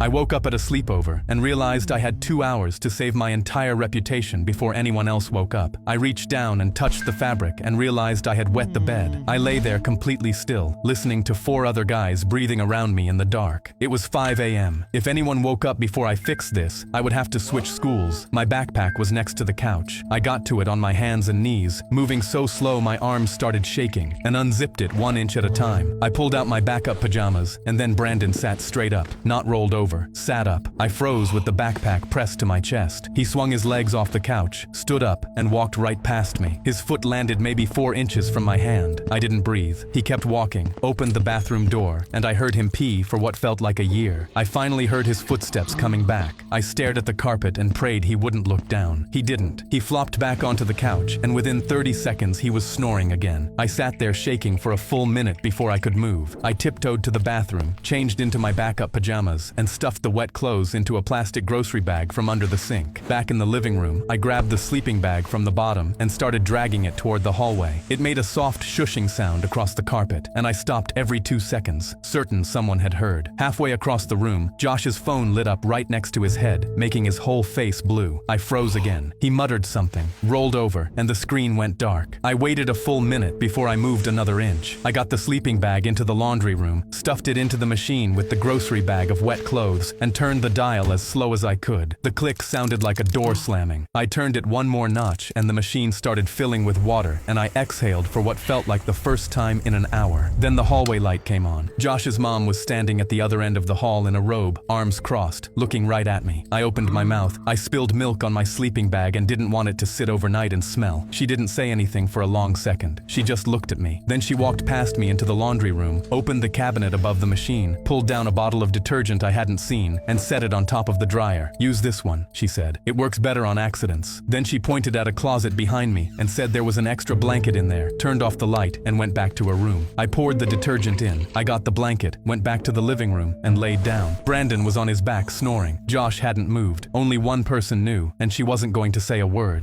I woke up at a sleepover and realized I had 2 hours to save my entire reputation before anyone else woke up. I reached down and touched the fabric and realized I had wet the bed. I lay there completely still, listening to 4 other guys breathing around me in the dark. It was 5 a.m. If anyone woke up before I fixed this, I would have to switch schools. My backpack was next to the couch. I got to it on my hands and knees, moving so slow my arms started shaking, and unzipped it 1 inch at a time. I pulled out my backup pajamas, and then Brandon sat straight up, not rolled over, sat up. I froze with the backpack pressed to my chest. He swung his legs off the couch, stood up, and walked right past me. His foot landed maybe 4 inches from my hand. I didn't breathe. He kept walking, opened the bathroom door, and I heard him pee for what felt like a year. I finally heard his footsteps coming back. I stared at the carpet and prayed he wouldn't look down. He didn't. He flopped back onto the couch, and within 30 seconds he was snoring again. I sat there shaking for a full minute before I could move. I tiptoed to the bathroom, changed into my backup pajamas, and stuffed the wet clothes into a plastic grocery bag from under the sink. Back in the living room, I grabbed the sleeping bag from the bottom and started dragging it toward the hallway. It made a soft shushing sound across the carpet, and I stopped every 2 seconds, certain someone had heard. Halfway across the room, Josh's phone lit up right next to his head, making his whole face blue. I froze again. He muttered something, rolled over, and the screen went dark. I waited a full minute before I moved another inch. I got the sleeping bag into the laundry room, stuffed it into the machine with the grocery bag of wet clothes, and turned the dial as slow as I could. The click sounded like a door slamming. I turned it 1 more notch and the machine started filling with water, and I exhaled for what felt like the first time in an hour. Then the hallway light came on. Josh's mom was standing at the other end of the hall in a robe, arms crossed, looking right at me. I opened my mouth. I spilled milk on my sleeping bag and didn't want it to sit overnight and smell. She didn't say anything for a long second. She just looked at me. Then she walked past me into the laundry room, opened the cabinet above the machine, pulled down a bottle of detergent I hadn't seen, and set it on top of the dryer. "Use this one," she said. "It works better on accidents." Then she pointed at a closet behind me and said there was an extra blanket in there, turned off the light, and went back to her room. I poured the detergent in. I got the blanket, went back to the living room, and laid down. Brandon was on his back snoring. Josh hadn't moved. Only one person knew, and she wasn't going to say a word.